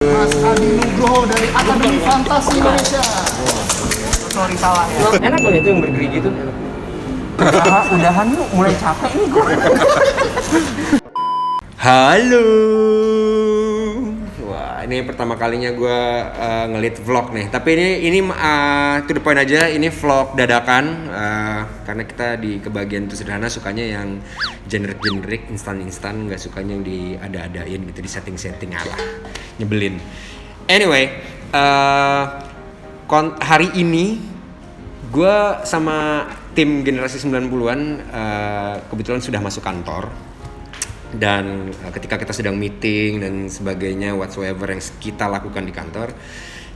Mas Adi Nugroho dari Akademi Fantasi Indonesia. Sorry salah ya. Enak loh itu yang bergerigi itu. Udahan yuk, mulai capek nih gue. Halo. Wah, ini pertama kalinya gue nge-lead vlog nih. Tapi ini to the point aja, ini vlog dadakan karena kita di kebagian itu sederhana sukanya yang generik-generik, instan-instan, nggak sukanya yang diada-adain gitu, di setting-setting alah. Nyebelin. Anyway, hari ini gue sama tim generasi 90-an kebetulan sudah masuk kantor. Dan ketika kita sedang meeting dan sebagainya whatsoever yang kita lakukan di kantor,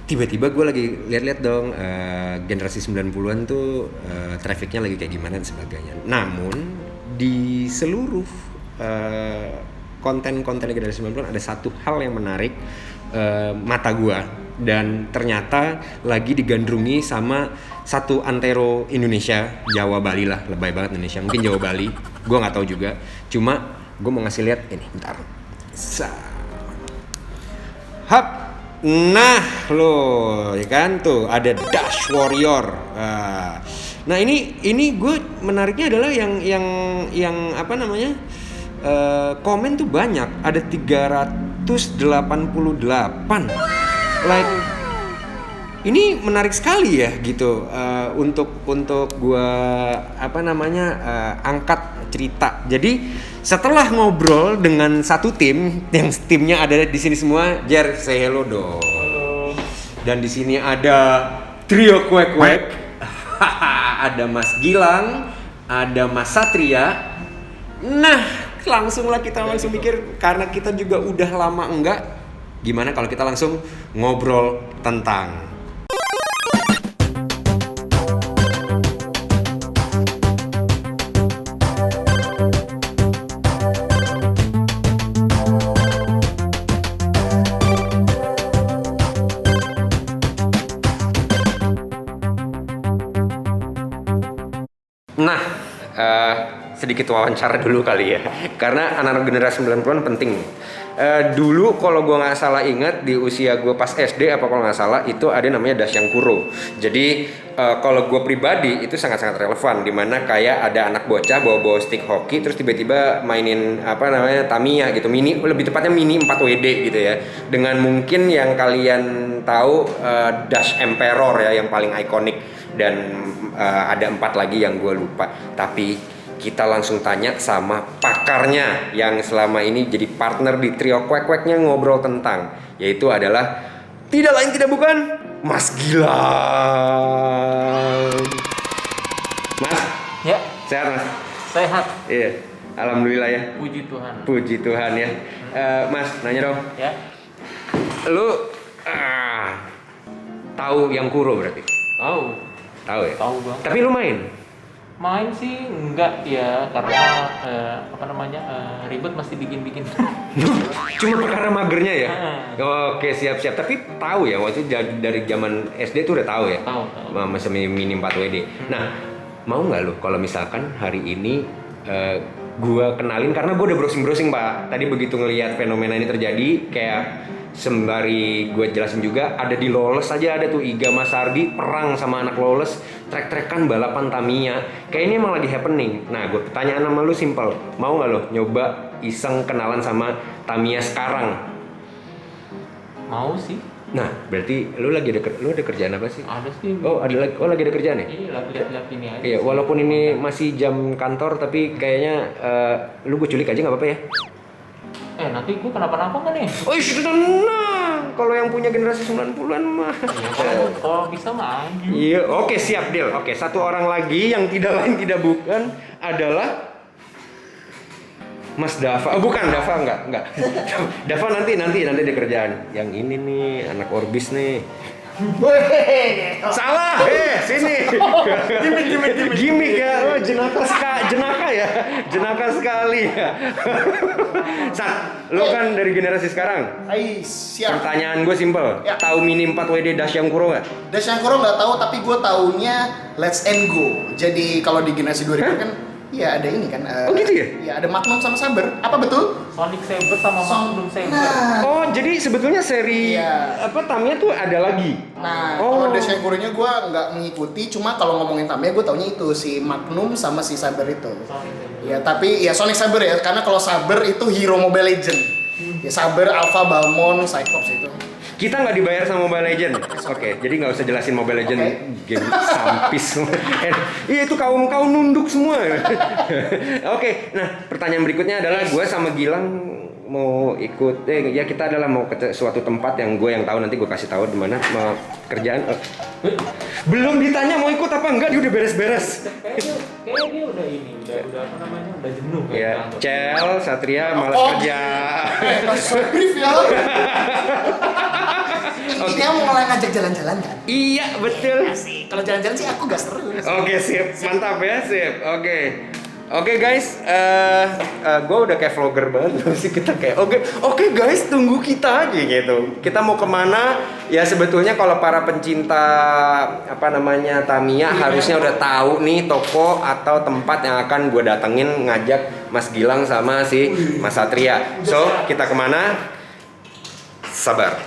tiba-tiba gue lagi lihat-lihat dong generasi 90-an tuh trafficnya lagi kayak gimana dan sebagainya. Namun di seluruh konten-konten generasi 90-an ada satu hal yang menarik mata gue, dan ternyata lagi digandrungi sama satu antero Indonesia, Jawa Bali lah, lebay banget Indonesia, mungkin Jawa Bali, gue nggak tahu juga. Cuma gue mau ngasih lihat ini, bentar. Hap, nah lo, ya kan tuh ada Dash Warrior. Nah ini gue menariknya adalah yang apa namanya, komen tuh banyak, ada 388. Like ini menarik sekali ya gitu, untuk gue apa namanya angkat cerita. Jadi setelah ngobrol dengan satu tim, yang timnya ada di sini semua, Jer, say hello dong. Halo. Dan di sini ada trio kuek-kuek. Ada Mas Gilang, ada Mas Satria. Nah, kita langsung mikir, karena kita juga udah lama enggak, gimana kalau kita langsung ngobrol tentang sedikit wawancara dulu kali ya, karena anak-anak generasi 90-an penting. Dulu kalau gue nggak salah ingat, di usia gue pas SD apa kalau nggak salah, itu ada namanya Dasyang Kuro. Jadi kalau gue pribadi itu sangat-sangat relevan, dimana kayak ada anak bocah bawa stick hoki terus tiba-tiba mainin apa namanya Tamiya gitu, mini, lebih tepatnya mini 4WD gitu ya, dengan mungkin yang kalian tahu Dash Emperor ya, yang paling ikonik, dan ada 4 lagi yang gue lupa. Tapi kita langsung tanya sama pakarnya yang selama ini jadi partner di trio kuek-kueknya ngobrol tentang, yaitu adalah tidak lain tidak bukan Mas Gilang. Mas? Ya. Sehat Mas? Sehat. Iya. Alhamdulillah ya. Puji Tuhan. Puji Tuhan ya. Mas, nanya dong. Ya. Lu tahu yang Kuro berarti? Tahu. Tahu ya? Tahu banget. Tapi lu main? Main sih enggak ya, karena ribet mesti bikin-bikin. Cuma perkara magernya ya? Oke, siap-siap. Tapi tahu ya, waktu itu dari zaman SD tuh udah tahu ya? Tahu. Masih mini 4WD. Nah, mau nggak lu kalau misalkan hari ini gua kenalin, karena gua udah browsing Pak. Tadi begitu ngelihat fenomena ini terjadi, kayak sembari gue jelasin juga, ada di Lawless aja ada tuh Iga Mas Ardi perang sama anak Lawless, trek-trekan balapan Tamiya. Kayak ini emang lagi happening. Nah, gue pertanyaan sama lu simple, mau nggak lo nyoba iseng kenalan sama Tamiya sekarang? Mau sih. Nah, berarti lu ada kerjaan apa sih? Ada sih. Lagi ada kerjaan ya? Iya, lagi lihat ini aja. Iya, walaupun ini masih jam kantor, tapi kayaknya lu gue culik aja nggak apa-apa ya? Nanti gue kenapa-napa nggak nih? Oh, tenang. Kalau yang punya generasi 90-an mah. Kalau bisa mah. Iya, oke, siap deal. Oke, satu orang lagi yang tidak lain tidak bukan adalah Mas Dava. Oh, bukan Dava, enggak. Dava nanti di kerjaan. Yang ini nih, anak Orbis nih. Salah, sini. Gimik ya, oh, jenaka sekali ya. Sat, lo kan dari generasi sekarang. Siap. Pertanyaan gue simpel, Ya. tahu mini 4WD Dasyang Kuro nggak? Dasyang Kuro nggak tahu, tapi gue taunya Let's and Go. Jadi kalau di generasi 2000 kan Iya, ada ini kan. Oh gitu ya? Iya, ada Magnum sama Saber. Apa betul? Sonic Saber sama Magnum Saber. Nah, Oh, jadi sebetulnya seri Iya. Tamiya tuh ada lagi. nah Oh. kalau Dasyankuronya gue nggak mengikuti, cuma kalau ngomongin Tamiya gue taunya itu si Magnum sama si Saber itu. Ya tapi ya Sonic Saber ya, karena kalau Saber itu hero Mobile Legend. Ya Saber, Alpha, Balmon, Cyclops itu. Kita nggak dibayar sama Mobile Legend. Oke, jadi nggak usah jelasin Mobile Legend game sampis. Iya itu kaum nunduk semua. Oke, nah pertanyaan berikutnya adalah gue sama Gilang mau ikut ya kita adalah mau ke suatu tempat yang gue yang tahu, nanti gue kasih tahu di mana mau kerjaan. Belum ditanya mau ikut apa enggak, dia udah beres-beres. Kayaknya dia udah ini, udah apa namanya, udah jenuh Ya, kantor. Cel, Satria malas kerja. Kasih brief ya. Ini mau mulai ngajak jalan-jalan kan? Iya, betul. Kalau jalan-jalan sih aku gas terus. Oke, sip. Mantap ya, sip. Oke guys, gue udah kayak vlogger banget sih, kita kayak oke guys, tunggu kita aja gitu. Kita mau kemana? Ya sebetulnya kalau para pencinta Tamiya harusnya udah tahu nih toko atau tempat yang akan gue datengin ngajak Mas Gilang sama si Mas Satria. So kita kemana? Sabar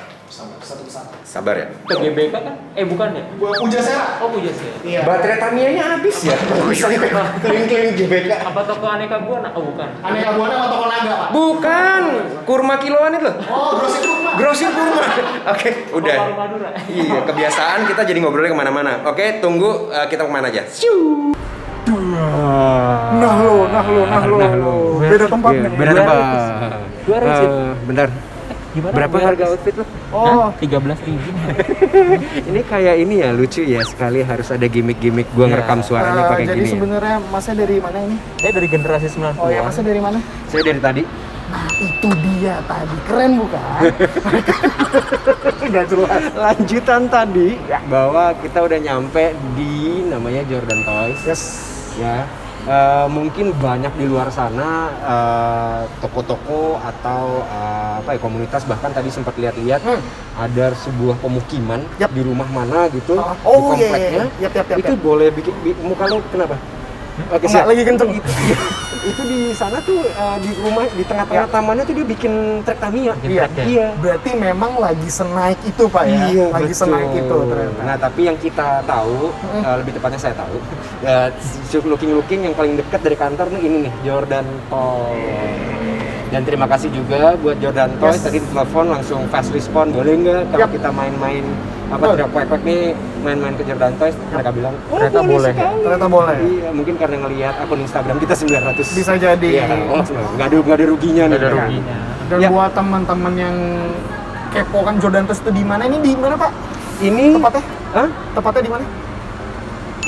ya. Ke GBK kan? Bukan ya? Gua Pujasera. Oh Pujasera. Iya. Baterai Tamiyanya habis ya? Bisa keliling-keliling GBK. Apa toko Aneka Buana? Oh bukan. Aneka Buana sama toko Naga, Pak. Bukan, kurma kiloan itu loh. Oh, Grosir Kurma. Grosir kurma. Oke, udah. Toko Madura. Iya, kebiasaan kita jadi ngobrolnya kemana-mana. Oke, tunggu kita kemana aja. Nah lo. Beda tempat nih. Beda tempat. 200. Bentar. Gimana? Berapa harga outfit lo? Oh, 13.000. Ini kayak ini ya, lucu ya, sekali harus ada gimmick-gimmick gua ngerekam suaranya pakai jadi gini. Ya. sebenarnya masnya dari mana ini? Saya dari generasi 90. Oh ya, masnya dari mana? Saya dari tadi. Nah, itu dia tadi. Keren bukan? Gak jelas. Lanjutan tadi bahwa kita udah nyampe di namanya Jordan Toys. Yes. Ya. Mungkin banyak di luar sana toko-toko atau komunitas, bahkan tadi sempat lihat-lihat ada sebuah pemukiman di rumah mana gitu di kompleknya. Yap. Itu boleh bikin muka lo kenapa? Oke, Nggak, lagi kenceng. Itu di sana tuh di rumah di tengah-tengah tamannya tuh dia bikin trek Tamiya. Iya. Berarti memang lagi senaik itu Pak ya? Iya, Lagi betul. senaik itu ternyata. Nah, tapi yang kita tahu, lebih tepatnya saya tahu, looking yang paling dekat dari kantor nih ini nih, Jordan Toys. Dan terima kasih juga buat Jordan Toys, tadi ditelepon langsung fast respon, boleh nggak kalau kita main-main tidak kuek-kuek nih, main-main ke Jordan Toys, mereka bilang, Ternyata boleh. Ternyata boleh. Iya, mungkin karena ngelihat akun Instagram kita 900. Bisa jadi. Iya, nggak ada ruginya nih. Ada ruginya. Dan Ya. buat teman-teman yang kepo kan Jordan Toys itu di mana? Ini di mana Pak? Ini Tepatnya? Hah? Tepatnya di mana?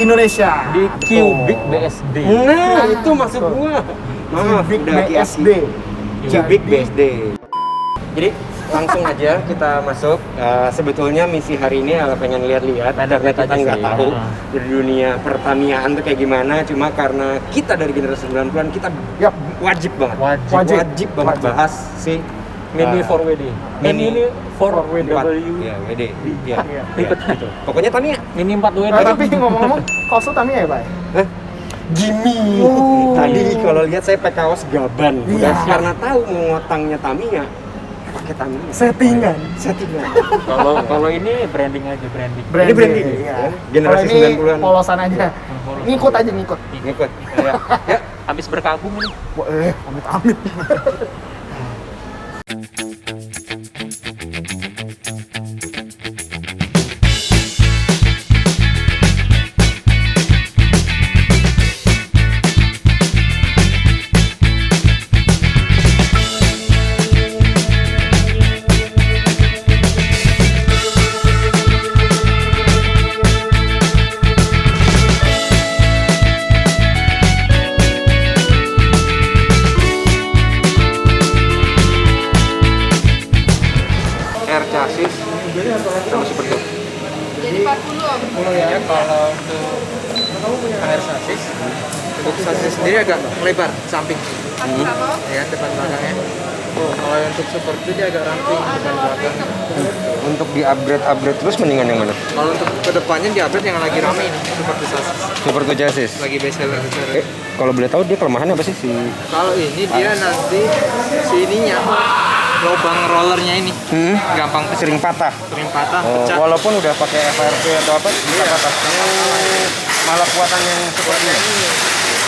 Indonesia. Di Cubic BSD. Nah, itu maksud gua. Maaf, Cubic udah BSD. Cubic BSD. Jadi langsung aja kita masuk. Sebetulnya misi hari ini adalah pengen lihat-lihat karena kita aja nggak sih. tahu di dunia pertanian tuh kayak gimana. Cuma karena kita dari generasi 90-an kita Yap. wajib banget. Wajib. banget bahas si Mini 4WD. Mini 4WD. Ya, WD. Iya. Ribet Gitu. Pokoknya Tamiya. Mini 4WD. Tapi ngomong-ngomong, kaos Tamiya ya Pak? Hah? Jimmy. Oh. Tadi kalau lihat saya pakai kaos gaban. Udah Iya. karena tahu mau ngotangnya Tamiya, pakai Tamiya. Settingan. Kalau ini branding aja, branding. Ini branding. Iya. Ya. Generasi Kalau ini 90-an. polosan aja. Ngikut aja ngikut. Ngikut. Ya. Habis berkabung ini. Amit-amit. Air chassis sama seperti itu. Jadi 40 Om. Ya kalau untuk air sasis, untuk sasis sendiri agak lebar samping, Sama ya depan belakangnya. Oh, kalau untuk seperti itu dia agak ramping depan belakang. untuk di-upgrade terus mendingan yang mana? Kalau untuk kedepannya di update yang lagi rame ini Super 2 Chassis. Super 2 Chassis. Lagi best seller. Kalau boleh tahu dia kelemahannya apa sih si? Kalau ini dia nanti si ininya lubang rollernya ini gampang Sering patah. pecah. Walaupun udah pakai FRP atau apa, bisa patah. Malah kuatan yang seperti ini.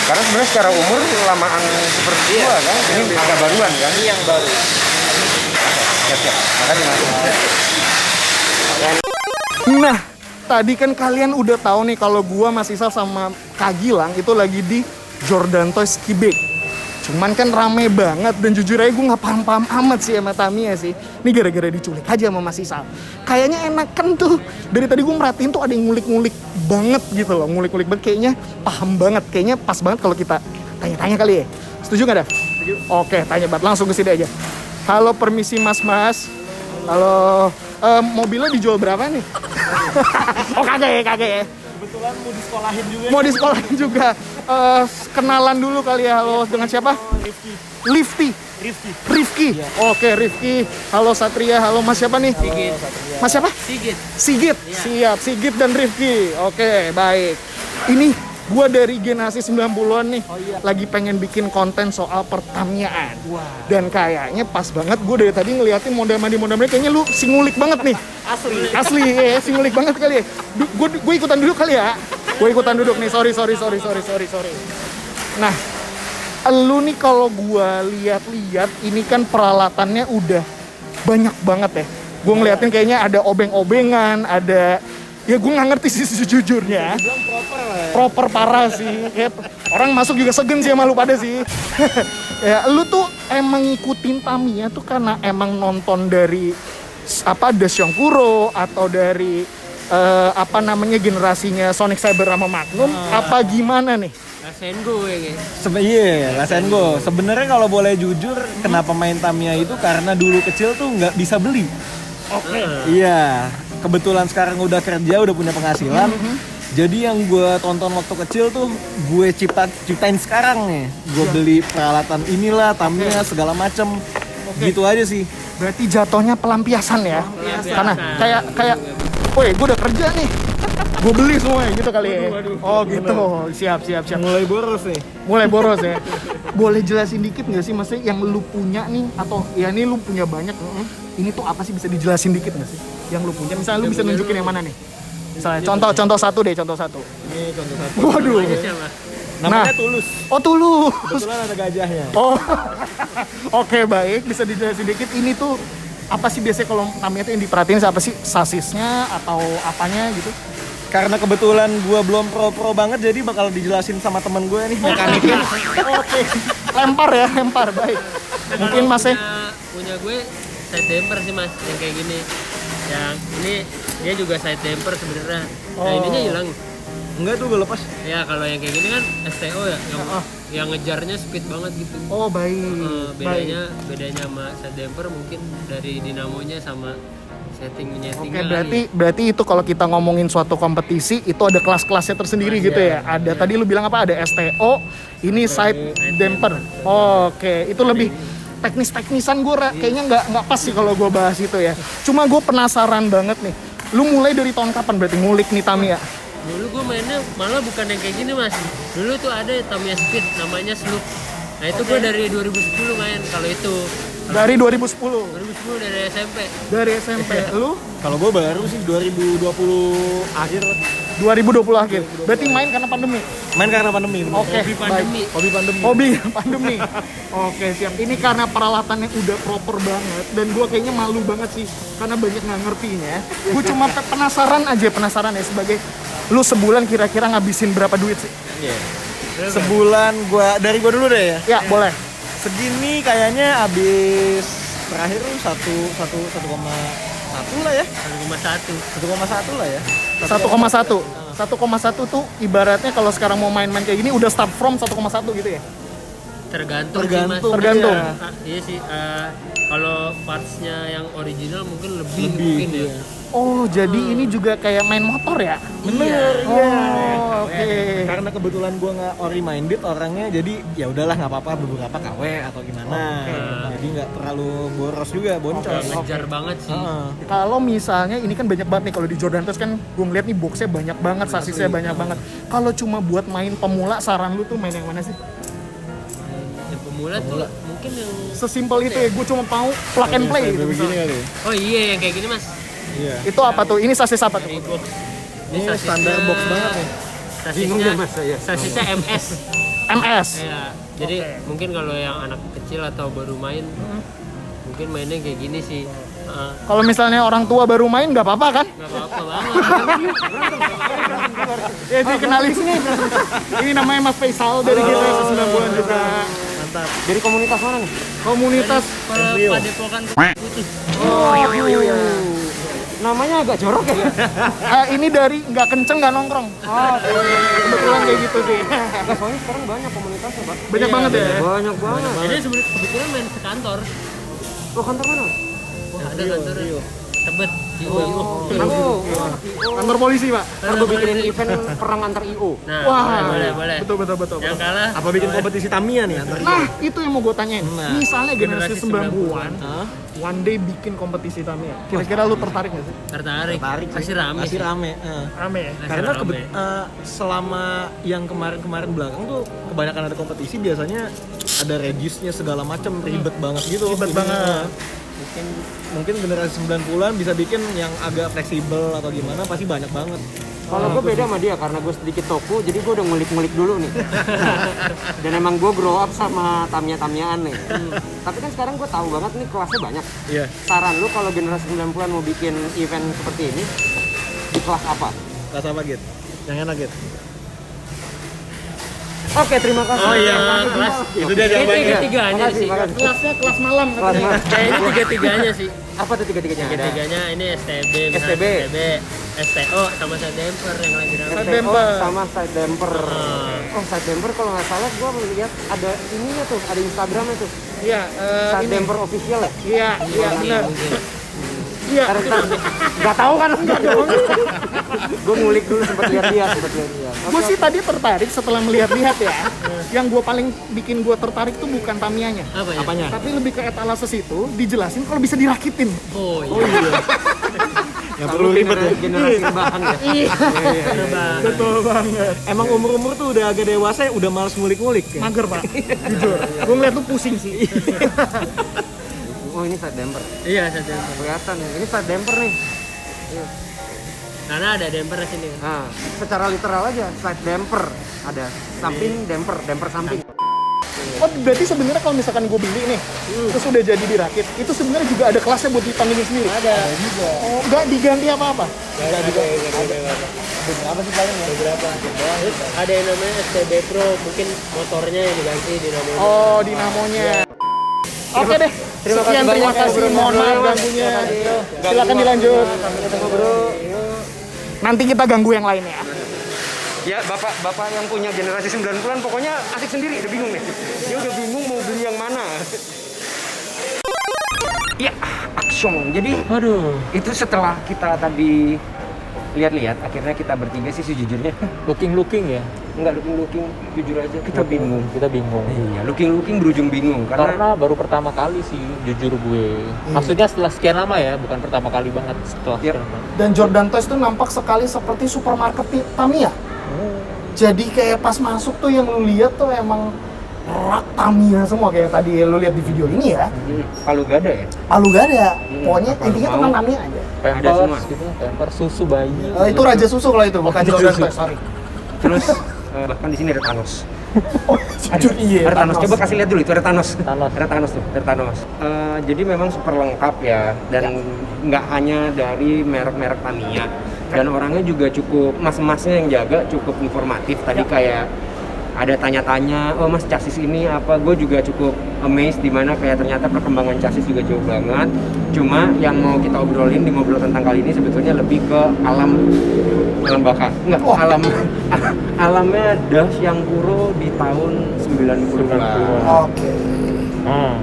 Karena sebenarnya secara umur lamaan seperti itu kan, ini agak baruan kan? Ini yang baru. Siap. Makasih Mas. Nah, tadi kan kalian udah tahu nih kalau gua Mas Isal sama Kak Gilang itu lagi di Jordan Toys Kibek. Cuman kan rame banget dan jujur aja gue nggak paham-paham amat sih sama Tamiya sih. Ini gara-gara diculik aja sama Mas Isal. Kayaknya enakan tuh. Dari tadi gue merhatiin tuh ada yang ngulik-ngulik banget gitu loh. Ngulik-ngulik banget kayaknya paham banget. Kayaknya pas banget kalau kita tanya-tanya kali ya. Setuju nggak dah? Setuju. Oke, tanya banget. Langsung ke sini aja. Halo, permisi Mas. Halo. Mobilnya dijual berapa nih? Oh kagak ya. Kebetulan mau disekolahin juga. Mau disekolahin juga. Kenalan dulu kali ya. Halo, dengan siapa? Rifki. Oke, Rifki. Halo Satria. Halo Mas siapa nih? Sigit. Mas siapa? Sigit. Siap, Sigit dan Rifki. Oke, baik. Ini gua dari generasi 90-an nih. Lagi pengen bikin konten soal pertamiaan. Dan kayaknya pas banget gue dari tadi ngeliatin model-model kayaknya lu singulik banget nih. Asli ya, singulik banget kali ya. Gue ikutan duduk kali ya. Gue ikutan duduk nih. Sorry. Nah, lu nih kalau gue lihat-lihat ini kan peralatannya udah banyak banget ya. Gue ngeliatin kayaknya ada obeng-obengan, ada ya gue nggak ngerti sih sejujurnya. Proper parah sih. Ya, orang masuk juga segen sih sama lu pada sih. Ya, lu tuh emang ngikutin Tamiya tuh karena emang nonton dari Dash Kuro atau dari generasinya Sonic Cyber sama Magnum apa gimana nih? Rasengo ya. Rasengo. Sebenarnya kalau boleh jujur, kenapa main Tamiya itu karena dulu kecil tuh nggak bisa beli. Oke. Iya, kebetulan sekarang udah kerja, udah punya penghasilan. Jadi yang gue tonton waktu kecil tuh gue ciptain sekarang nih. Gue beli peralatan inilah, Tamiya segala macem. Gitu aja sih. Berarti jatuhnya pelampiasan ya? Karena kayak, woi gue udah kerja nih, gue beli semua gitu kali ya? Oh gitu, siap. Mulai boros nih. Mulai boros ya? Boleh jelasin dikit nggak sih maksudnya yang lu punya nih, atau ya ini lu punya banyak, ini tuh apa sih, bisa dijelasin dikit nggak sih? Yang lu punya, misalnya lu bisa nunjukin yang mana nih? Misalnya contoh satu. Ini contoh satu. Waduh. Namanya Tulus. Oh Tulus. Kebetulan ada gajahnya. Oh, oke baik, bisa dijelasin dikit ini tuh apa sih biasanya kalau Tamiya itu yang diperhatiin apa sih, sasisnya atau apanya gitu? Karena kebetulan gue belum pro banget, jadi bakal dijelasin sama temen gue nih mekaniknya. Oke, lempar baik. Mungkin Mas punya gue side damper sih Mas, yang kayak gini. Yang ini dia juga side damper sebenarnya. Nah ininya hilang. Enggak tuh gue lepas. Ya kalau yang kayak gini kan STO ya, yang ngejarnya speed banget gitu. Oh baik. Bedanya sama side damper mungkin dari dinamonya sama settingnya. Oke, berarti itu kalau kita ngomongin suatu kompetisi itu ada kelas-kelasnya tersendiri gitu ya. Ada tadi lu bilang apa? Ada STO, ini side damper. Oke, itu lebih teknis-teknisan gue kayaknya nggak pas sih kalau gue bahas itu ya. Cuma gue penasaran banget nih. Lu mulai dari tahun kapan berarti ngulik nih Tamiya? Dulu gue mainnya malah bukan yang kayak gini Mas. Dulu tuh ada Tamiya Speed namanya Sloop. Nah itu gue dari 2010 main kalau itu. Dari 2010? 2010 dari SMP. Dari SMP. Lu? Kalau gue baru sih 2020 akhir. 2020 akhir. Berarti main karena pandemi? Main karena pandemi. Oke, Hobi pandemi. Oke, siap. Ini karena peralatannya udah proper banget dan gue kayaknya malu banget sih karena banyak nggak ngertinya. Gue cuma penasaran ya sebagai lu sebulan kira-kira ngabisin berapa duit sih? Sebulan dari gue dulu deh ya. Ya, boleh. Segini kayaknya habis terakhir 1,1 lah ya. 1,1 lah ya. 1,1 tuh ibaratnya kalau sekarang mau main-main kayak gini udah start from 1,1 gitu ya? Tergantung. Tergantung. Iya sih, kalau partsnya yang original mungkin lebih mungkin ya. Oh, jadi ini juga kayak main motor ya? Bener, Oh, iya. oke. Karena kebetulan gue nggak ori minded orangnya, jadi ya udahlah nggak apa-apa beberapa KW atau gimana. Jadi nggak terlalu boros juga, boncos. Ngejar banget sih. Heeh. Kalau misalnya ini kan banyak banget nih, kalau di Jordan Toys kan gue ngeliat nih boxnya banyak banget, sasisnya banyak banget. Kalau cuma buat main pemula, saran lu tuh main yang mana sih? Yang pemula tuh mungkin yang Sesimpel itu ya, gue cuma mau plug and play gitu. Begini misalnya. kali. oh iya yang kayak gini mas. Iya. Itu apa tuh? Ini sasis apa tuh? Dari box. Ini sasisnya- standar box banget nih. Sasisnya sasisnya MS. MS. Iya. Jadi mungkin kalau yang anak kecil atau baru main mungkin mainnya kayak gini sih. Kalau misalnya orang tua baru main nggak apa-apa kan? Nggak apa-apa banget. Ya dikenalin sini. Ini namanya Mas Faisal dari GTS 90-an juga. Mantap. Dari komunitas mana nih? Komunitas. Padepokan putih. Namanya agak jorok ya. Ini dari nggak kenceng nggak nongkrong. Kebetulan kayak gitu sih. Nggak, soalnya sekarang banyak komunitasnya, Pak. Banyak banget ya. Banyak banget. Jadi sebenarnya kebetulan main sekantor. Lo kantor mana? Ada kantor Tebet. Oh. Kantor polisi, Pak. Ntar gue bikinin event perang antar IO. Nah, Wah, boleh. Betul. Yang kalah Apa bikin kompetisi Tamiya nih antar? Nah, itu yang mau gue tanyain. Nah, Misalnya generasi generasi 90-an, one day bikin kompetisi Tamiya. Kira-kira lu tertarik nggak sih? tertarik. Pasti rame. Masih sih. rame. Rame ya? Masih Karena rame. selama yang kemarin belakang tuh kebanyakan ada kompetisi biasanya ada reduce-nya segala macam, ribet banget gitu. Ribet Jadi, banget. mungkin generasi 90-an bisa bikin yang agak fleksibel atau gimana pasti banyak banget. Kalau gue beda sama dia karena gue sedikit toku, jadi gue udah ngulik-ngulik dulu nih. Dan emang gue grow up sama Tamiya-Tamiyaan nih. Tapi kan sekarang gue tahu banget nih kelasnya banyak. Iya. Saran lu kalau generasi 90-an mau bikin event seperti ini, di kelas apa? Kelas apa gitu? Yang enak gitu. Oke, terima kasih. Oh iya, kelas Itu dia itu jawabannya. tiga-tiganya Makasih, sih. makasih. Kelasnya kelas malam. Kelas mana? Kayaknya tiga-tiganya sih. Apa tuh tiga-tiganya? Ada Tiga-tiganya ini STB, misalnya STB. STO sama side damper yang lagi rame. Side STO damper. sama side damper. Ah. Oh, side damper kalau nggak salah gue melihat ada ininya tuh, ada Instagramnya tuh. Iya, Side ini. damper official ya? Iya, benar. Mungkin. Iya. Nggak tahu kan? Gue ngulik dulu sempat lihat-lihat. Gue sih tadi tertarik setelah melihat-lihat ya. Yang gue paling bikin gue tertarik tuh bukan Tamiyanya, Apa ya? Apanya? tapi lebih ke etalase itu dijelasin kalau bisa dirakitin. Oh iya. Yang perlu ribet ya. Generasi rebahan ya. Iya. Betul banget. Emang umur-umur tuh udah agak dewasa udah males ngulik-ngulik ya? Mager, Pak. Jujur. Gue ngeliat tuh pusing sih. Oh, ini side damper. Iya, side damper. Kelihatan nih. Ini side damper nih. Iya. Karena ada damper di sini. Nah, secara literal aja side damper ada samping damper samping. Oh, berarti sebenarnya kalau misalkan gue beli nih, terus udah jadi dirakit, itu sebenarnya juga ada kelasnya buat dipangilin sendiri. Ada. Oh, nggak diganti apa-apa? Ada beberapa sih paling ya. Beberapa. Terus ada yang namanya STB Pro, mungkin motornya yang diganti dinamonya. Oh, dinamonya. Oke deh. Terima Sekian, kasih terima banyak ya, kasih. bro. Mohon maaf Terima kasih. ganggunya. Terima kasih. Silakan dilanjut. Sampai ketemu, Bro. Nanti kita ganggu yang lain ya. Ya, bapak yang punya generasi 90-an pokoknya asik sendiri, udah bingung nih. Dia udah bingung mau beli yang mana. Ya, action. Jadi, itu setelah kita tadi lihat-lihat, akhirnya kita bertiga sih sejujurnya Looking ya, nggak looking, jujur aja kita bingung. kita bingung. Iya, looking berujung bingung Karena baru pertama kali sih, jujur gue. Maksudnya setelah sekian lama ya, bukan pertama kali banget setelah Yap. sekian lama. Dan Jordan Toys tuh nampak sekali seperti supermarket Tamiya. Jadi kayak pas masuk tuh yang lu lihat tuh emang rak Tamiya semua kayak tadi lu lihat di video ini ya. kalau gak ada ya. Palu gak ada. Pokoknya kalau intinya mau. tentang Tamiya aja. Pampers semua. gitu, pampers susu bayi. Itu Raja Susu kalau itu, bukan Jordan Toys, sorry. Terus bahkan di sini ada Thanos. Oh, jujur iya. Ada Thanos. Coba kasih lihat dulu itu ada Thanos. Thanos. Ada Thanos tuh, ada Thanos. Jadi memang super lengkap ya dan nggak hanya dari merek-merek Tamiya dan orangnya juga cukup mas-masnya yang jaga cukup informatif. Tadi kayak ada tanya-tanya, oh mas chassis ini apa? Gue juga cukup amazed dimana kayak ternyata perkembangan chassis juga jauh banget. Cuma yang mau kita obrolin di ngobrol tentang kali ini sebetulnya lebih ke alam baka. Enggak, alamnya Dash yang Kuro di tahun 90-an. Oke.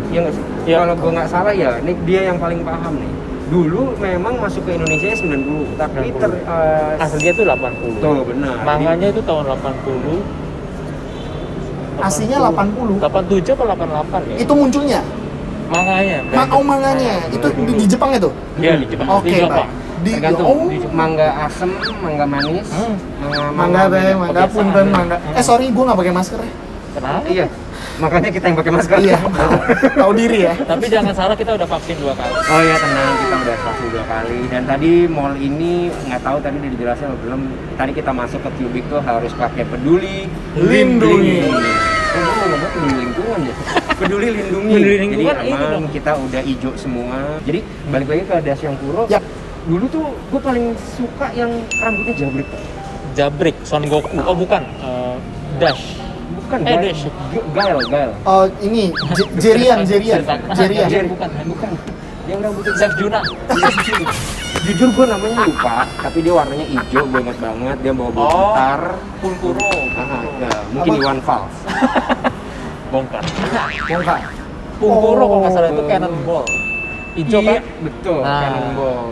Iya nggak sih? Kalau gue nggak salah ya, ini dia yang paling paham nih. Dulu memang masuk ke Indonesia 90, tapi Aslinya tuh 80. tuh benar. Manganya itu tahun 80. Aslinya 80. 87 atau 88 ya? Itu munculnya. Manganya. Manganya. Itu di Jepang itu. Iya di Jepang. Oke, Di Jepang. baik. Tergantung. Mangga asem, mangga manis, Mangga teh, mangga punten, mangga. Sorry, gue nggak pakai masker ya. Kenapa? Iya. Makanya kita yang pakai masker. Iya. Tahu diri ya. Tapi jangan salah, kita udah vaksin 2 kali. Oh iya tenang, kita udah vaksin 2 kali. Dan tadi mall ini nggak tahu tadi udah dijelasin atau belum. Tadi kita masuk ke Cubic tuh harus pakai peduli Lindungi. Gue mau ngomong peduli lingkungan ya. Peduli lindungi. Peduli lingkungan Jadi ini aman, dong. kita udah hijau semua. Jadi balik lagi ke Dasyangkuro. Yap. Dulu tuh gue paling suka yang rambutnya jabrik. Jabrik, Son Goku. Oh bukan, Dash. Bukan, Dash. Gael. Oh, ini Jerian. Bukan. Yang rambutnya Chef Juna. Jujur gue namanya lupa, tapi dia warnanya hijau, gue inget banget. Dia bawa gitar. Pulkuro. Mungkin Iwan Fals. Bongkar. Bongkar. Pulkuro kalau nggak salah itu Cannonball. Ijo kan? Iya, betul. Nah. Cannonball.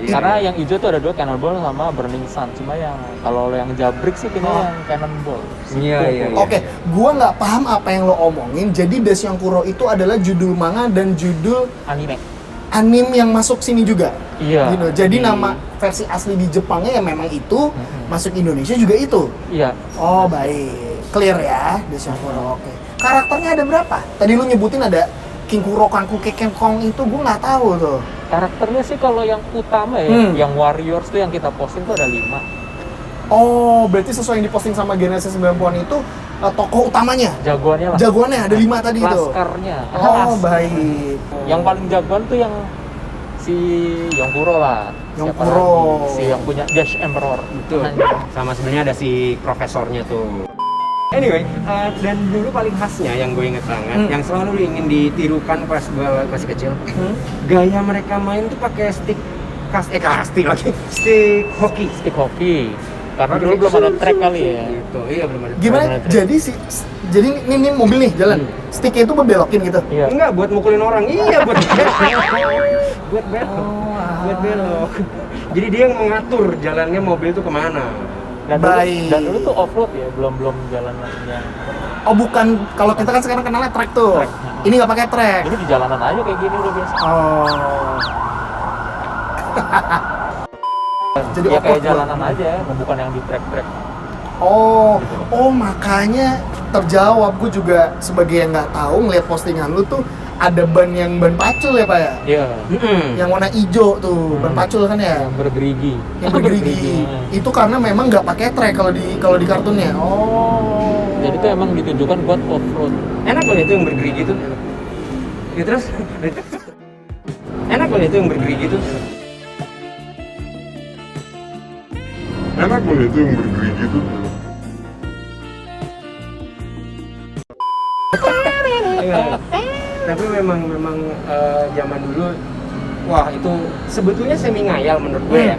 Iya. Karena yang hijau tuh ada 2, Cannonball sama Burning Sun. Cuma yang kalau yang Jabrik sih kayaknya yang Cannonball. Iya. Oke, gua nggak paham apa yang lo omongin. Jadi Dasyangkuro itu adalah judul manga dan judul Anime. yang masuk sini juga. Iya. Gitu. Jadi nama versi asli di Jepangnya ya memang itu, masuk Indonesia juga itu. Iya. Oh baik, clear ya Dasyangkuro. Oke. Karakternya ada berapa? Tadi lu nyebutin ada Kinkuro, Kanku, Kong itu gue nggak tahu tuh. Karakternya sih kalau yang utama ya, yang Warriors tuh yang kita posting tuh ada 5. Oh, berarti sesuai yang diposting sama Genesis 90-an itu tokoh utamanya. Jagoannya lah. Jagoannya ada 5 tadi itu. Laskarnya. Oh, baik. Yang paling jagoan tuh yang si Yongkuro lah. Siapa Yongkuro. lagi? Si yang punya Dash Emperor. Betul. Sama sebenarnya ada si profesornya tuh. Anyway, dan dulu paling khasnya yang gue inget banget, yang selalu ingin ditirukan pas gue masih kecil, gaya mereka main tuh pakai stick kasti lagi, stick hoki. Stick hoki. Karena dulu belum ada track kali ya. Gitu. Iya belum ada. Gimana? Belum ada. Jadi ini mobil nih jalan. Sticknya itu berbelokin gitu. Iya. Enggak, buat mukulin orang. Iya, buat belok. Buat belok. Buat belok. Jadi dia yang mengatur jalannya mobil itu kemana. Baik. Dan dulu tuh off road ya, belum jalanan yang. Oh bukan, kalau kita kan sekarang kenalnya track tuh. Track. Ini nggak pakai track. Ini di jalanan aja kayak gini udah biasa. Oh. Jadi Ya kayak off-road. jalanan aja, bukan yang di track. Oh makanya terjawab. Gue juga sebagai yang nggak tahu ngeliat postingan lu tuh ada ban pacul ya Pak ya? Iya. Yang warna hijau tuh, ban pacul kan ya? Yang bergerigi. Yang bergerigi. Itu karena memang nggak pakai track kalau di kartunnya. Oh. Jadi itu emang ditujukan buat off road. Enak loh itu yang bergerigi itu. Ya terus enak loh itu yang bergerigi itu. Enak loh itu yang bergerigi itu. Tapi memang zaman dulu wah itu sebetulnya semi ngayal menurut gue ya.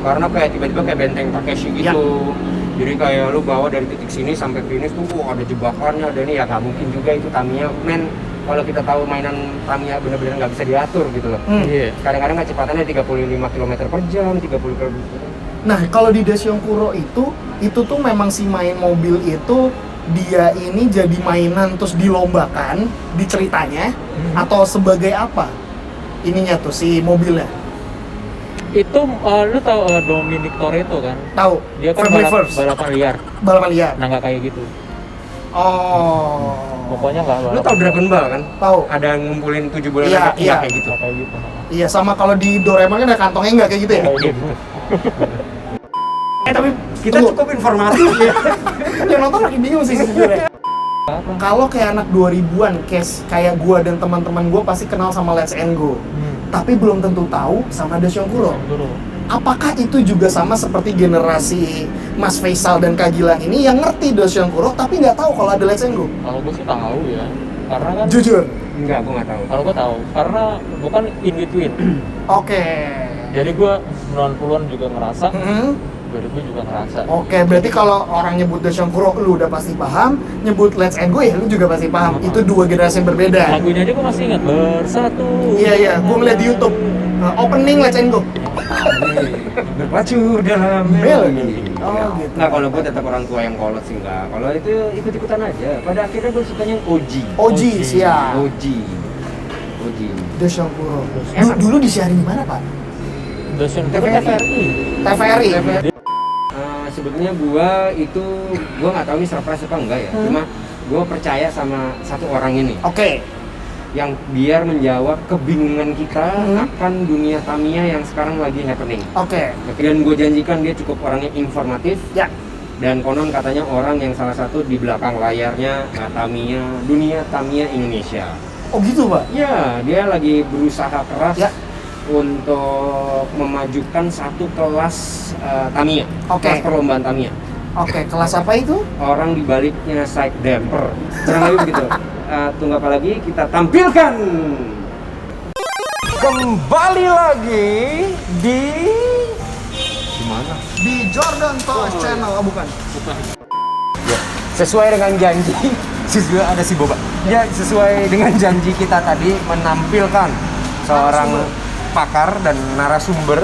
Karena kayak tiba-tiba kayak benteng Takeshi gitu. Jadi kayak lu bawa dari titik sini sampai finish tuh wah, ada jebakannya, ada ini ya nggak mungkin juga itu Tamiya. Men kalau kita tahu mainan Tamiya benar-benar nggak bisa diatur gitu loh. Iya. Kadang-kadang kecepatannya 35 km per jam, 30 km. Nah kalau di Dasyangkuro itu tuh memang si main mobil itu dia ini jadi mainan terus dilombakan di ceritanya atau sebagai apa ininya tuh si mobilnya? Itu lu tahu Dominic Toretto kan? Tahu? Dia kan Family First. balapan liar. Balapan liar. Nah nggak kayak gitu. Oh. Pokoknya nggak Lu balapan. tau Dragon Ball kan? Tahu. Ada yang ngumpulin 7 bulan Iya, anak iya. kayak gitu. Nggak kayak gitu. Iya sama kalau di Doraemon kan ada kantongnya nggak kayak gitu ya? Kayak gitu. Tapi kita Tunggu. cukup informatif ya. Yang nonton lagi bingung sih sejujurnya. Kalau kayak anak 2000-an, kayak gua dan teman-teman gua pasti kenal sama Let's and Go. Tapi belum tentu tahu sama Dasyangkuro. Apakah itu juga sama seperti generasi Mas Faisal dan Kak Gilang ini yang ngerti Dasyangkuro tapi nggak tahu kalau ada Let's and Go? Kalau gue sih tahu ya. Karena kan. Jujur. Enggak, gua nggak tahu. Kalau gue tahu. Karena bukan in between. Oke. Jadi gue 90-an juga ngerasa. Mhm. 2000 juga ngerasa. Oke, berarti kalau orang nyebut Dasyangkuro lu udah pasti paham, nyebut Let's and Go ya lu juga pasti paham. Itu dua generasi yang berbeda. Lagunya aja gue masih ingat. Bersatu. Iya, gua ngeliat di YouTube. Opening Let's and Go. Berpacu dalam melodi. Oh, gitu. Nah, kalau gue tetap orang tua yang kolot sih enggak. Kalau itu ikut-ikutan aja. Pada akhirnya gue sukanya yang OG. OG, siap. OG. Dasyangkuro. Dulu disiarin di mana, Pak? TVRI. TVRI. Sebetulnya gua nggak tahu ini surprise apa enggak ya. Cuma gua percaya sama satu orang ini. Oke. Yang biar menjawab kebingungan kita akan dunia Tamiya yang sekarang lagi happening. Oke. Dan gue janjikan dia cukup orangnya informatif. Ya. Dan konon katanya orang yang salah satu di belakang layarnya Tamiya, dunia Tamiya Indonesia. Oh gitu, Pak? Ya, dia lagi berusaha keras Ya. untuk memajukan satu kelas Tamiya, Oke. kelas perlombaan Tamiya. Oke, kelas apa itu? Orang di baliknya side damper, kurang lebih begitu. Tunggu apa lagi, kita tampilkan. Kembali lagi di mana? Di Jordan Toys Channel, oh bukan? Sesuai dengan janji, ada si Boba. Ya, sesuai dengan janji kita tadi menampilkan seorang pakar dan narasumber.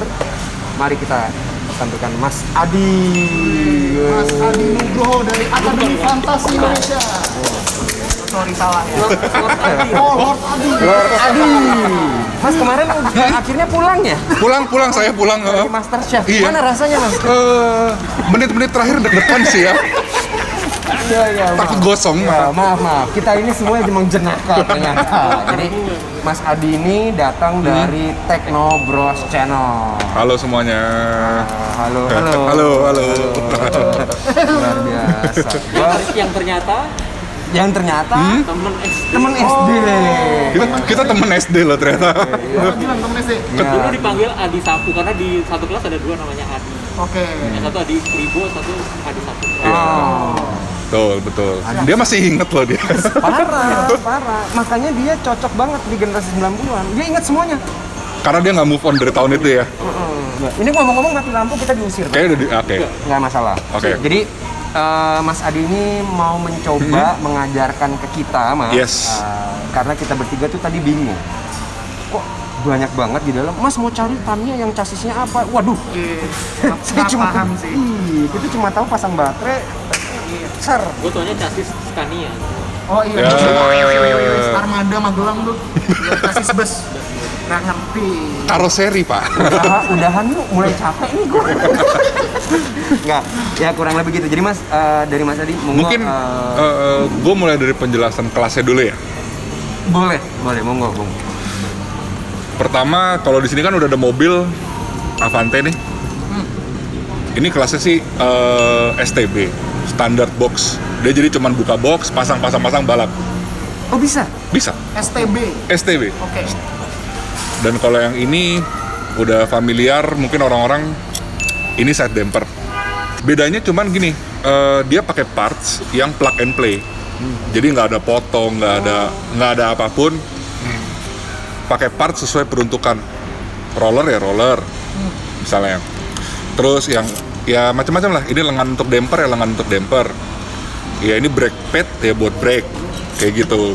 Mari kita tampilkan Mas Adi. Mas Adi Nugroho dari Akademi Fantasi Indonesia. Sorry, salah ya. Lord Adi. Lord Adi. Mas kemarin akhirnya pulang ya? Pulang saya pulang. Dari Master Chef. Iya. Gimana rasanya, Mas? Menit-menit terakhir deg-degan sih ya. Iya, Takut gosong. Ya, maaf. Kita ini semua emang jenaka ternyata. Jadi Mas Adi ini datang dari Techno Bros Channel. Halo semuanya. Halo. Luar biasa. Yang ternyata temen SD. Kita temen SD loh ternyata. Bilang temen SD. Dulu dipanggil Adi Sapu karena di satu kelas ada 2 namanya Adi. Oke. Yang satu Adi Kribo, satu Adi Sapu. Betul. Dia masih inget loh dia. Parah. Makanya dia cocok banget di generasi 90-an. Dia ingat semuanya. Karena dia nggak move on dari tahun itu ya. Ini ngomong-ngomong mati lampu kita diusir. Kayaknya udah oke. Nggak masalah. Oke. Jadi Mas Adi ini mau mencoba mengajarkan ke kita, Mas. Yes. Karena kita bertiga tuh tadi bingung. Kok banyak banget di dalam. Mas mau cari Tamiya yang chassisnya apa? Waduh. Saya cuma paham sih. Kita cuma tahu pasang baterai. Ser. Gue taunya chassis Scania. Oh iya. Ya. Armada Magelang tuh. Kasis bus. Nggak ngerti. Karoseri Pak. Udahan yuk, mulai capek nih gue. Nggak, ya kurang lebih gitu. Jadi Mas, dari Mas Adi, Mungkin gue mulai dari penjelasan kelasnya dulu ya. boleh, monggo, Bung. Pertama, kalau di sini kan udah ada mobil Avante nih. Ini kelasnya sih STB, standard box. Dia jadi cuman buka box, pasang balap. Oh bisa? Bisa. STB. Oke. Dan kalau yang ini udah familiar, mungkin orang-orang ini side damper. Bedanya cuman gini, dia pakai parts yang plug and play. Jadi nggak ada potong, nggak ada apapun. Pakai parts sesuai peruntukan. Roller ya roller, misalnya. Terus yang ya macam-macam lah. Ini lengan untuk damper ya lengan untuk damper. Ya ini brake pad ya buat brake, kayak gitu.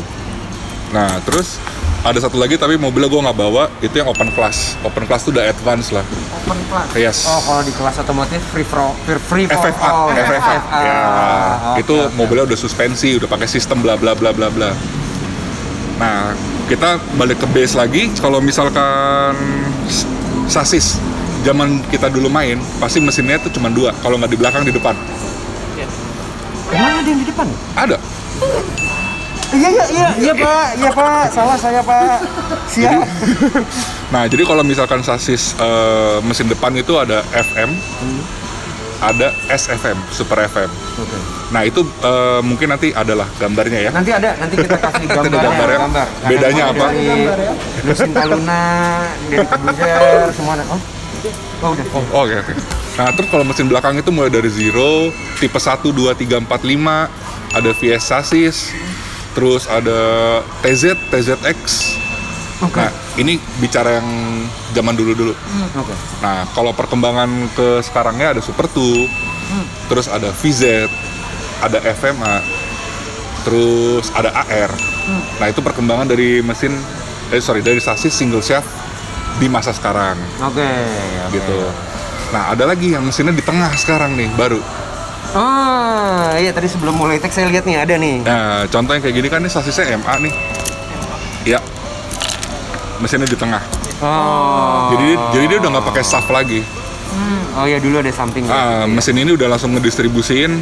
Nah terus ada satu lagi tapi mobilnya gue nggak bawa, itu yang open class. Open class tuh udah advance lah. Open class. Yes. Oh kalau di kelas otomotif free for FFA. all. FFA. Ya, itu Oke. mobilnya udah suspensi, udah pakai sistem bla bla bla bla bla. Nah, kita balik ke base lagi. Kalau misalkan sasis zaman kita dulu main, pasti mesinnya tuh cuma 2, kalau nggak di belakang di depan. Emang ada yang di depan? Ada. Iya Pak, salah saya Pak. Siap. Nah, jadi kalau misalkan sasis mesin depan itu ada FM, ada SFM, Super FM. Nah, itu mungkin nanti adalah gambarnya ya. Nanti kita kasih Nanti ada gambarnya. gambar ya. Bedanya apa? Mesin Taluna, dari Kebuzer, semua ada. Oh udah. Oke. Nah, terus kalau mesin belakang itu mulai dari zero, tipe 1, 2, 3, 4, 5, ada VS sasis, terus ada TZX. Oke. Nah, ini bicara yang zaman dulu-dulu. Oke. Nah, kalau perkembangan ke sekarangnya ada Super 2, terus ada VZ, ada FMA, terus ada AR. Nah, itu perkembangan dari dari sasis single shaft di masa sekarang Oke. gitu. Nah, ada lagi yang mesinnya di tengah sekarang nih baru. Oh, iya tadi sebelum mulai tag saya lihat nih ada nih. Nah, contoh yang kayak gini kan nih sasisnya MA nih. Ya. Mesinnya di tengah. Oh. Jadi dia udah nggak pakai shaft lagi. Oh ya dulu ada samping. Mesin ini udah langsung ngedistribusiin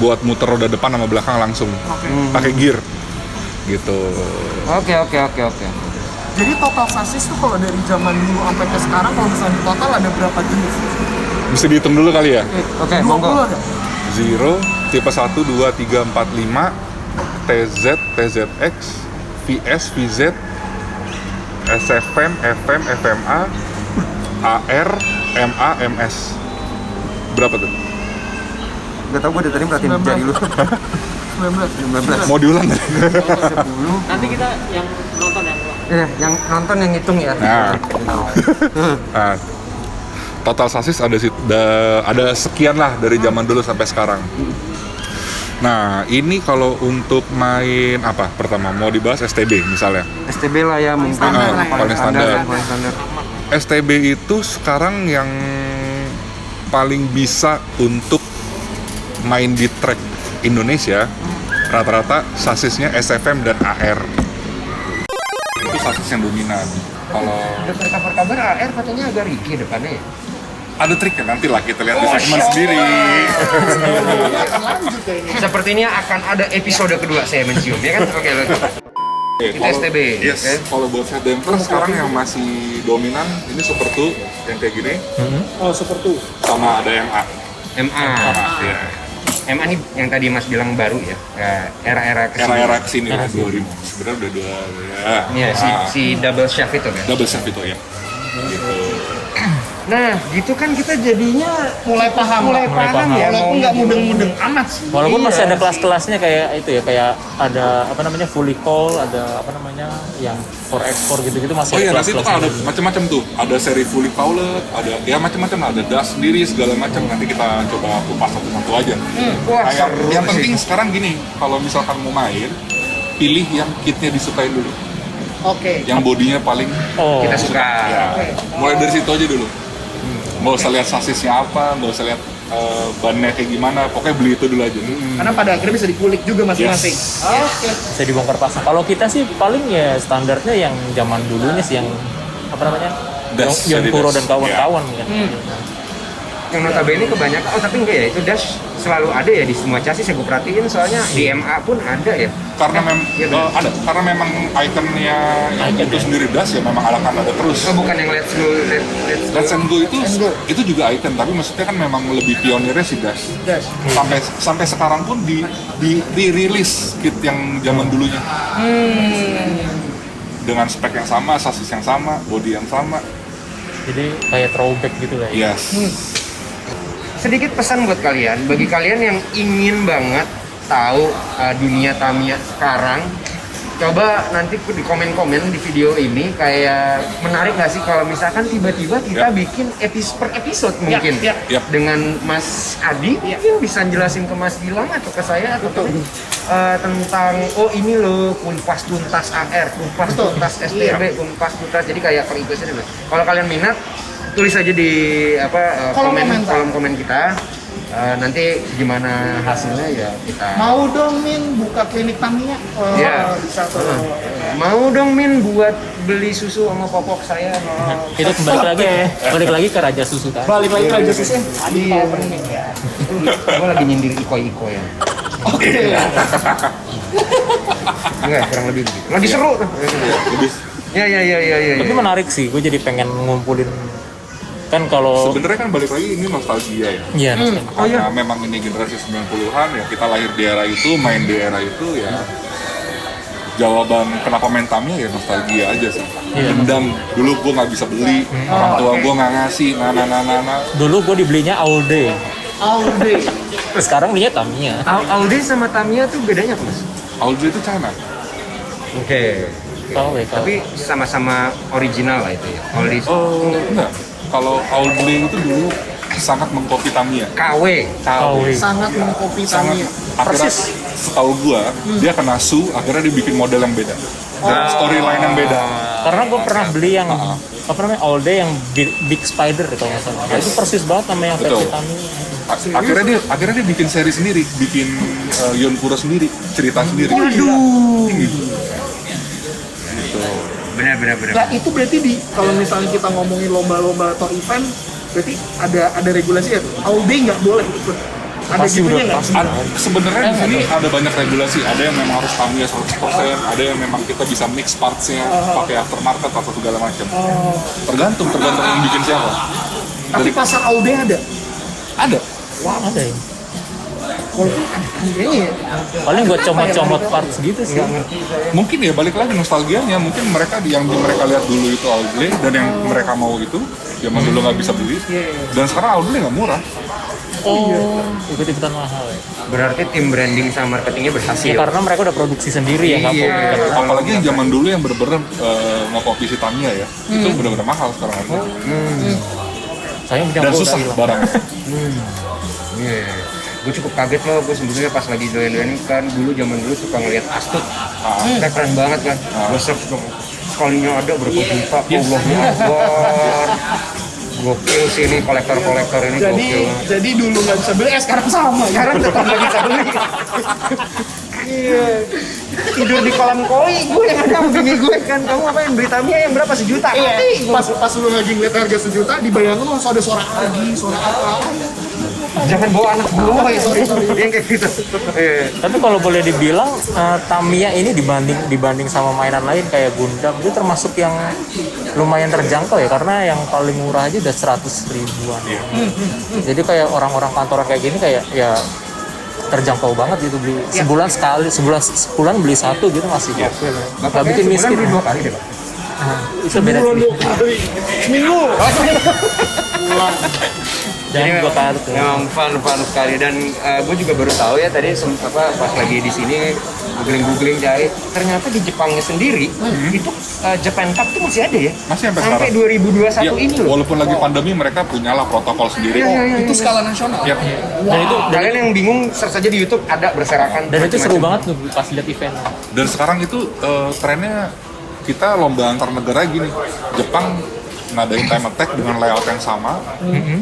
buat muter roda depan sama belakang langsung. Pakai gear. Gitu. Oke. Jadi total sasis tuh kalau dari zaman dulu sampai ke sekarang kalau misalnya total ada berapa jenis? Bisa dihitung dulu kali ya. Oke, 20 monggo. ada? Zero, tipe 1, 2, 3, 4, 5, TZ, TZX, VS, VZ, SFM, FM, FMA, AR, MA, MS. Berapa tuh? Gak tau, gue dari tadi perhatiin jari lu. 19. Mau diulang nggak? 10. Nanti kita yang nonton yang Iya, yang nonton yang ngitung ya. Nah. Nah, total sasis ada sekian lah dari zaman dulu sampai sekarang. Nah, ini kalau untuk main apa? Pertama mau dibahas STB misalnya. STB lah ya mungkin. Paling standar. Paling standar. STB itu sekarang yang paling bisa untuk main di track Indonesia rata-rata sasisnya SFM dan AR. Itu sasis yang dominan. Kalau Dengar kabar-kabar AR katanya agak riki depannya ya. ada triknya nanti lah kita lihat di segmen sendiri. Sepertinya akan ada episode kedua saya mencium ya kan? Oke. Itu STB. Yes. Oke. Kalau buat set damper sekarang yang masih dominan ini Super 2 yang kayak gini. Oh, Super 2. Sama ada yang A. MA. Ya. MA nih yang tadi Mas bilang baru ya. Era-era kesini. Era-era kesini lah 2000. Sebenarnya udah dua ya. Iya, si double shaft itu kan. Double shaft itu ya. Gitu. Nah, gitu kan kita jadinya Mulai paham ya. Walaupun nggak mudeng-mudeng amat sih. Walaupun Iya masih ada sih. kelas-kelasnya kayak itu ya, kayak ada apa namanya fully call, ada apa namanya yang for export gitu-gitu masih Oh iya, ada nanti itu kan ada macam-macam tuh. Ada seri fully cowled, ada ya macam-macam lah. Ada dash sendiri segala macam. Nanti kita coba kupas satu-satu aja. Wah, Nah, seru yang sih. penting sekarang gini, kalau misalkan mau main, pilih yang kitnya disukain dulu. Oke. Yang bodinya paling Oh, kita suka. ya. Mulai dari situ aja dulu. Nggak usah lihat sasisnya apa, nggak usah lihat bannya kayak gimana. Pokoknya beli itu dulu aja. Karena pada akhirnya bisa dikulik juga masing-masing. Yes. Oke. bisa dibongkar pasang. Kalau kita sih paling ya standarnya yang zaman dulunya sih yang apa namanya? Dash, Yon seri Kuro dash. dan kawan-kawan kan. Yang notabene kebanyakan, oh tapi enggak ya, itu dash selalu ada ya di semua chassis ya gue perhatiin, soalnya di MA pun ada ya. Karena Iya, benar. ada, karena memang ikonnya yang itu sendiri dash ya memang akan ada terus. Oh bukan yang let's go. Let's and Go itu juga icon, tapi maksudnya kan memang lebih pionirnya si dash. Dash. Sampai sekarang pun di rilis kit yang zaman dulunya. Dengan spek yang sama, sasis yang sama, body yang sama. Jadi kayak throwback gitu lah ya. Yes. Sedikit pesan buat kalian, bagi kalian yang ingin banget tahu dunia Tamiya sekarang, coba nanti di komen-komen di video ini kayak menarik nggak sih kalau misalkan tiba-tiba kita bikin per episode mungkin Yap. dengan Mas Adi mungkin bisa jelasin ke Mas Gilang atau ke saya atau tentang oh ini loh kumpas tuntas AR, kumpas tuntas STB, kumpas tuntas, jadi kayak per episode. Kalau kalian minat tulis aja di kolom komen kita. Nanti gimana hasilnya ya kita Mau dong Min buka klinik Tamiya. Ya. Bisa tuh. mau dong Min buat beli susu sama popok saya. Itu balik lagi ke Raja Susu kan. Balik lagi ke aja sih. Iya. Gue lagi nyindir iko-iko ya. Oke. Enggak, kurang lebih begitu. Lagi seru tuh. Lebih Ya. Tapi menarik sih, gue jadi pengen ngumpulin kan kalau sebenarnya kan balik lagi ini nostalgia ya. iya Karena memang ini generasi 90-an ya, kita lahir di era itu, main di era itu ya. Jawaban kenapa main Tamiya ya nostalgia aja sih. Dendam dulu gue nggak bisa beli, orang tua gue nggak ngasih, nah. dulu gue dibelinya all day. All day. Sekarang belinya Tamiya. Audi sama Tamiya tuh bedanya apa Mas? Audi itu China. Oke. KW. Tapi sama-sama original lah itu ya. Audi Oh enggak. Kalau Audi itu dulu sangat mengkopi Tamiya. KW. Sangat mengkopi Sangat. Tamiya. Akhirnya setahu gua dia kena sue, akhirnya dibikin model yang beda. Dan storyline yang beda. Karena gue pernah beli yang apa namanya All Day yang Big Spider kalau nggak salah. Nah, itu persis banget sama yang Betul. versi Tamiya. Akhirnya dia bikin seri sendiri, bikin Yonkuro sendiri, cerita sendiri. Benar. Nah itu berarti kalau misalnya kita ngomongin lomba-lomba atau event, berarti ada regulasi ya? All day nggak boleh ikut. Ada Pasti gitunya udah, nggak? pasti. Sebenarnya di sini ada banyak regulasi. Ada yang memang harus Tamiya 100%, ada yang memang kita bisa mix parts-nya pakai aftermarket atau segala macam. Tergantung yang bikin siapa. Tapi pasar all day ada? Ada. Ada ya. Kayaknya ya. Paling buat comot-comot parts gitu sih. Mungkin ya balik lagi nostalgianya, mungkin mereka mereka lihat dulu itu Audley dan yang mereka mau itu zaman dulu nggak bisa beli. Dan sekarang Audley nggak murah. Ikut-ikutan mahal ya. Berarti tim branding sama marketingnya Ya, berhasil. karena mereka udah produksi sendiri ya, nggak Iya. copy. Apalagi yang zaman dulu yang bener-bener nge-copy si Tamiya ya, itu bener-bener mahal sekarang harga. Saya punya Dan gua susah udah hilang. barang. Iya. Gue cukup kaget loh, gue sebetulnya pas lagi doyan-doyan kan dulu zaman dulu suka ngeliat Astut. Kayak keren banget kan. Gue search dong. Sekalinya ada berapa juta, Allahu Akbar. Gokil sih ini kolektor-kolektor ini gokil. Jadi dulu nggak bisa beli, sekarang sama. Sekarang tetap nggak bisa beli. Iya. Tidur di kolam koi, gue yang ada sama bini gue kan. Kamu ngapain beli Tamiya yang berapa sejuta? Iya, pas lu lagi ngeliat harga sejuta, dibayangin langsung ada suara Agi, suara apa. Jangan bawa anak gue, sorry. Yang kayak gitu. Iya. Tapi kalau boleh dibilang Tamiya ini dibanding sama mainan lain kayak Gundam itu termasuk yang lumayan terjangkau ya, karena yang paling murah aja udah 100 ribuan. Jadi kayak orang-orang kantoran kayak gini kayak ya terjangkau banget gitu, beli sebulan sekali, sebulan beli satu gitu masih gokil. Nggak bikin miskin. Beli 2 kali deh, Pak. Itu beda sih. Seminggu. Jangan 2 kartu. Memang fun sekali dan gue juga baru tahu ya tadi pas lagi di sini googling cari ternyata di Jepangnya sendiri itu Japan Cup tuh masih ada ya, Masih sampai sampai sekarang. 2021 Ya, ini loh. walaupun lagi pandemi mereka punyalah protokol sendiri. Itu skala nasional. Yap. Dan itu Kalian yang bingung search aja di YouTube ada berserakan. dan itu seru macam-macam. banget tuh pas lihat event. Dan sekarang itu trennya kita lomba antar negara gini. Jepang ngadain time attack dengan layout yang sama,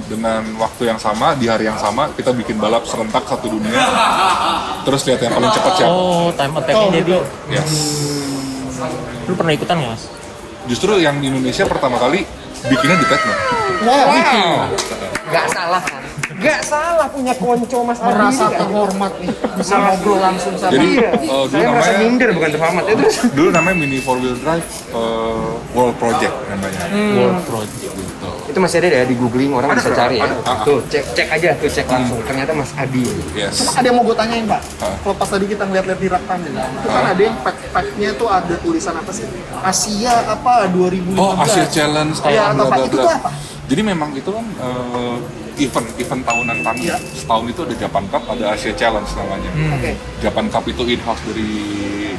dengan waktu yang sama, di hari yang sama, kita bikin balap serentak satu dunia. Terus lihat yang paling cepat siapa. Oh, time attack-nya jadi. Yes. Lu pernah ikutan nggak, Mas? Justru yang di Indonesia pertama kali bikinnya di Tekno. Wow. Gak salah kan? Gak salah punya konco Mas Adi. Merasa terhormat nih, bisa ngobrol langsung sama. Jadi Saya dulu merasa namanya minder bukan terhormat itu. dulu namanya Mini 4-wheel drive World Project namanya. World Project. Itu masih ada ya di googling orang bisa cari ya. ada. Tuh cek aja tuh cek langsung. Ternyata Mas Adi. Yes. Cuma ada yang mau gue tanyain Pak, kalau pas tadi kita ngeliat-liat di rak Tamiya, itu kan ada yang pack-packnya tuh ada tulisan apa sih? Asia apa 2015? Oh, Asia Challenge Iya, atau bla apa? bla Itu bla. tuh apa? Jadi memang itu kan event tahunan Tamiya. Setahun itu ada Japan Cup, ada Asia Challenge namanya. Oke. Japan Cup itu in-house dari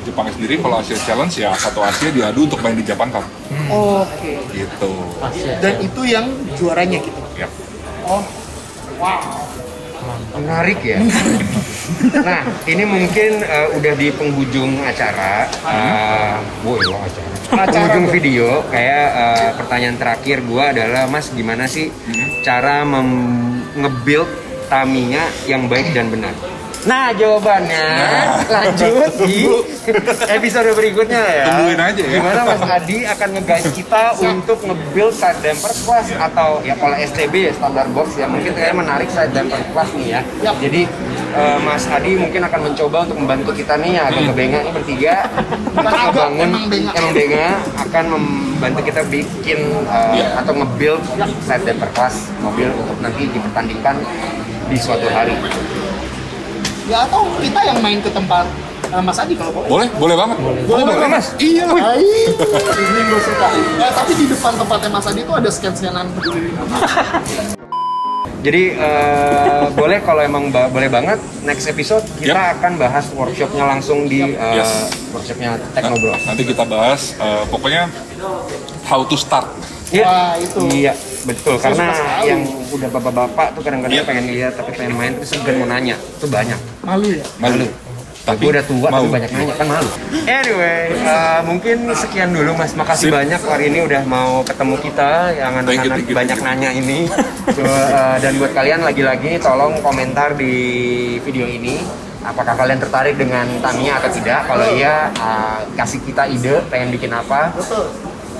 Jepang sendiri, kalau Asia Challenge ya satu Asia diadu untuk main di Japan Cup. Oke. Gitu. Dan itu yang juaranya gitu. Ya. Oh, wow. Menarik ya. Nah, ini mungkin udah di penghujung acara. Penghujung video. Kayak pertanyaan terakhir gua adalah, Mas, gimana sih cara nge-build Tamiya yang baik dan benar? Nah, jawabannya lanjut di episode berikutnya ya. Tungguin aja ya. Gimana Mas Adi akan nge-guide kita untuk nge-build side damper class atau ya kalau STB ya standar box ya, mungkin kayak menarik side damper class nih ya. Jadi Mas Adi mungkin akan mencoba untuk membantu kita nih agak kebenga nih bertiga untuk ngebangun emang benga akan membantu kita bikin atau nge-build side damper class mobil untuk nanti dipertandingkan di suatu hari. Ya atau kita yang main ke tempat Mas Adi kalau boleh. Boleh banget. Boleh banget Mas. Iya. Ini gue suka. Ya, tapi di depan tempatnya Mas Adi itu ada scan-scanan peduli. Jadi boleh kalau emang boleh banget next episode kita akan bahas workshopnya langsung di workshopnya Teknobros. Nanti kita bahas pokoknya how to start. Iya, Wah, itu. Iya, betul. Karena yang udah bapak-bapak tuh kadang-kadang pengen lihat tapi pengen main terus segan mau nanya. Itu banyak. Malu ya? Malu. Tapi gue udah tua mau. tapi banyak nanya kan malu. Anyway, mungkin sekian dulu Mas. Makasih Sip. banyak hari ini udah mau ketemu kita yang Thank anak-anak you. banyak nanya ini. Dan buat kalian lagi-lagi tolong komentar di video ini. Apakah kalian tertarik dengan Tamiya atau tidak? Kalau iya, kasih kita ide pengen bikin apa.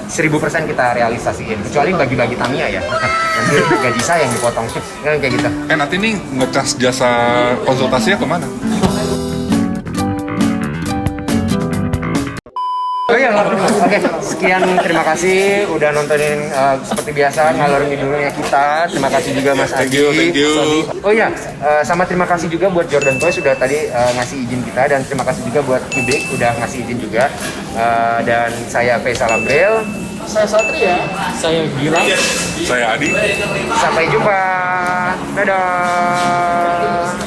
1000% kita realisasiin. Kecuali bagi-bagi Tamiya ya. Nanti gaji saya yang dipotong. Kan kayak gitu. Nanti nih ngecas jasa konsultasinya kemana? Oh iya, oke. Sekian, terima kasih udah nontonin seperti biasa ngalor ngidulnya kita. Terima kasih juga Mas Thank Adi. you. Oh iya, sama terima kasih juga buat Jordan Toys sudah tadi ngasih izin kita, dan terima kasih juga buat Kubik udah ngasih izin juga. Dan saya Faisal Amril. Saya Satria. Saya Gilang. Saya Adi. Sampai jumpa. Dadah.